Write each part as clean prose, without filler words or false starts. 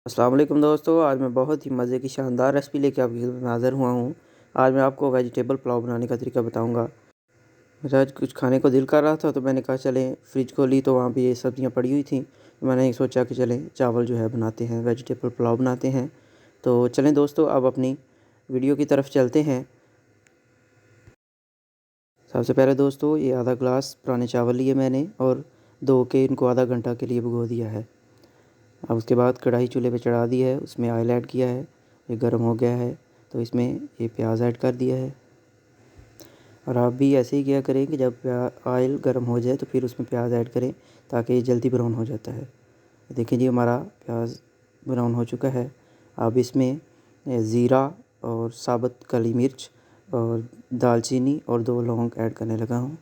अस्सलाम वालेकुम दोस्तों, आज मैं बहुत ही मज़े की शानदार रेसिपी लेके आपकी खिदमत में हाज़िर हुआ हूँ। आज मैं आपको वेजिटेबल पुलाव बनाने का तरीका बताऊँगा। मेरा आज कुछ खाने को दिल कर रहा था तो मैंने कहा चलें फ्रिज खोली तो वहाँ पे ये सब्ज़ियाँ पड़ी हुई थी। तो मैंने सोचा कि चलें चावल जो है बनाते हैं, वेजिटेबल पुलाव बनाते हैं। तो चलें दोस्तों अब अपनी वीडियो की तरफ चलते हैं। सबसे पहले दोस्तों ये आधा ग्लास पुराने चावल लिए मैंने और धो के इनको आधा घंटा के लिए भिगो दिया है। अब उसके बाद कढ़ाई चूल्हे पे चढ़ा दी है, उसमें ऑयल ऐड किया है, ये गर्म हो गया है तो इसमें ये प्याज ऐड कर दिया है। और आप भी ऐसे ही किया करें कि जब ऑयल गर्म हो जाए तो फिर उसमें प्याज ऐड करें ताकि ये जल्दी ब्राउन हो जाता है। देखिए जी हमारा प्याज ब्राउन हो चुका है। अब इसमें ज़ीरा और साबुत काली मिर्च और दालचीनी और 2 लौंग ऐड करने लगा हूँ।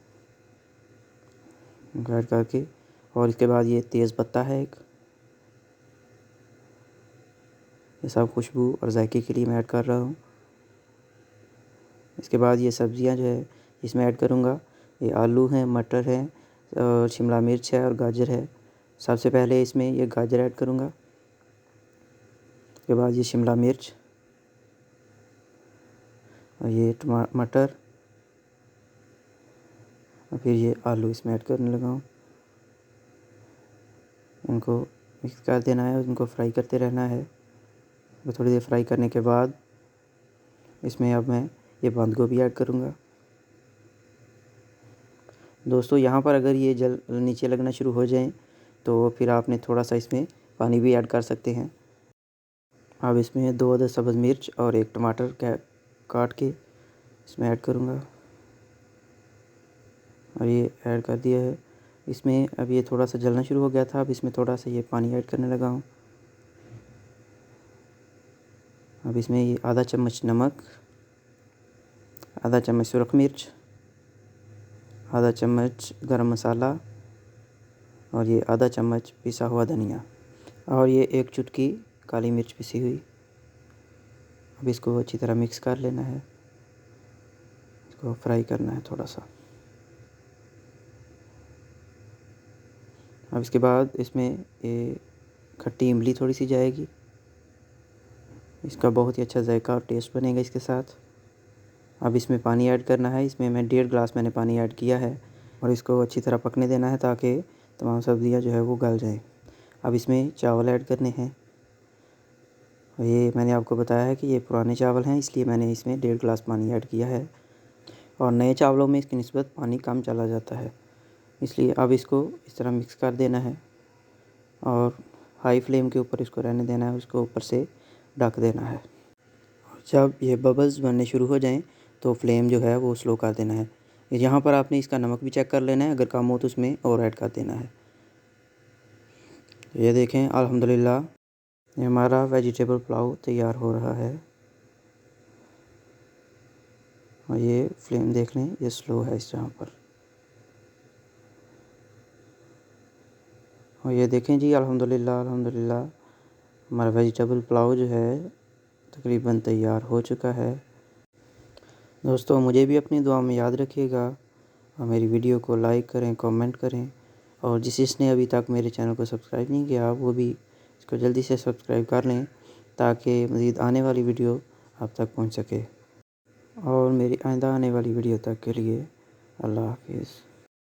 ऐड करके और इसके बाद ये तेज़ पत्ता है एक, ये सब खुशबू और जायके के लिए मैं ऐड कर रहा हूँ। इसके बाद ये सब्ज़ियाँ जो है इसमें ऐड करूँगा। ये आलू हैं, मटर हैं और शिमला मिर्च है और गाजर है। सबसे पहले इसमें ये गाजर ऐड करूँगा, उसके बाद ये शिमला मिर्च और ये मटर और फिर ये आलू इसमें ऐड करने लगा हूँ। इनको मिक्स कर देना है और इनको फ्राई करते रहना है। तो थोड़ी देर फ्राई करने के बाद इसमें अब मैं ये बंद गोभी ऐड करूँगा। दोस्तों यहाँ पर अगर ये जल नीचे लगना शुरू हो जाए तो फिर आपने थोड़ा सा इसमें पानी भी ऐड कर सकते हैं। अब इसमें 2 अदद सब्ज़ मिर्च और 1 टमाटर काट के इसमें ऐड करूँगा और ये ऐड कर दिया है। इसमें अब ये थोड़ा सा जलना शुरू हो गया था, अब इसमें थोड़ा सा ये पानी ऐड करने लगा हूँ। अब इसमें ये आधा चम्मच नमक, आधा चम्मच सुरख मिर्च, आधा चम्मच गरम मसाला और ये आधा चम्मच पिसा हुआ धनिया और ये 1 चुटकी काली मिर्च पिसी हुई। अब इसको अच्छी तरह मिक्स कर लेना है, इसको फ्राई करना है थोड़ा सा। अब इसके बाद इसमें ये खट्टी इमली थोड़ी सी जाएगी, इसका बहुत ही अच्छा जायका और टेस्ट बनेगा इसके साथ। अब इसमें पानी ऐड करना है, इसमें मैं 1.5 गिलास मैंने पानी ऐड किया है और इसको अच्छी तरह पकने देना है ताकि तमाम सब्ज़ियाँ जो है वो गल जाएँ। अब इसमें चावल ऐड करने हैं और ये मैंने आपको बताया है कि ये पुराने चावल हैं इसलिए मैंने इसमें 1.5 गिलास पानी ऐड किया है और नए चावलों में इसकी निस्बत पानी कम चला जाता है, इसलिए अब इसको इस तरह मिक्स कर देना है और हाई फ्लेम के ऊपर इसको रहने देना है, उसको ऊपर से ढक देना है। जब ये बबल्स बनने शुरू हो जाएं तो फ्लेम जो है वो स्लो कर देना है। यहाँ पर आपने इसका नमक भी चेक कर लेना है, अगर कम हो तो उसमें और ऐड कर देना है। ये देखें अल्हम्दुलिल्लाह ये हमारा वेजिटेबल पुलाव तैयार हो रहा है और ये फ्लेम देख लें ये स्लो है इस जगह पर। और ये देखें जी अल्हम्दुलिल्लाह अल्हम्दुलिल्लाह हमारा वेजिटेबल पुलाव जो है तकरीबन तैयार हो चुका है। दोस्तों मुझे भी अपनी दुआ में याद रखिएगा और मेरी वीडियो को लाइक करें, कमेंट करें और जिसने अभी तक मेरे चैनल को सब्सक्राइब नहीं किया वो भी इसको जल्दी से सब्सक्राइब कर लें ताकि मज़ीद आने वाली वीडियो आप तक पहुंच सके। और मेरी आइंदा आने वाली वीडियो तक के लिए अल्लाह हाफिज़।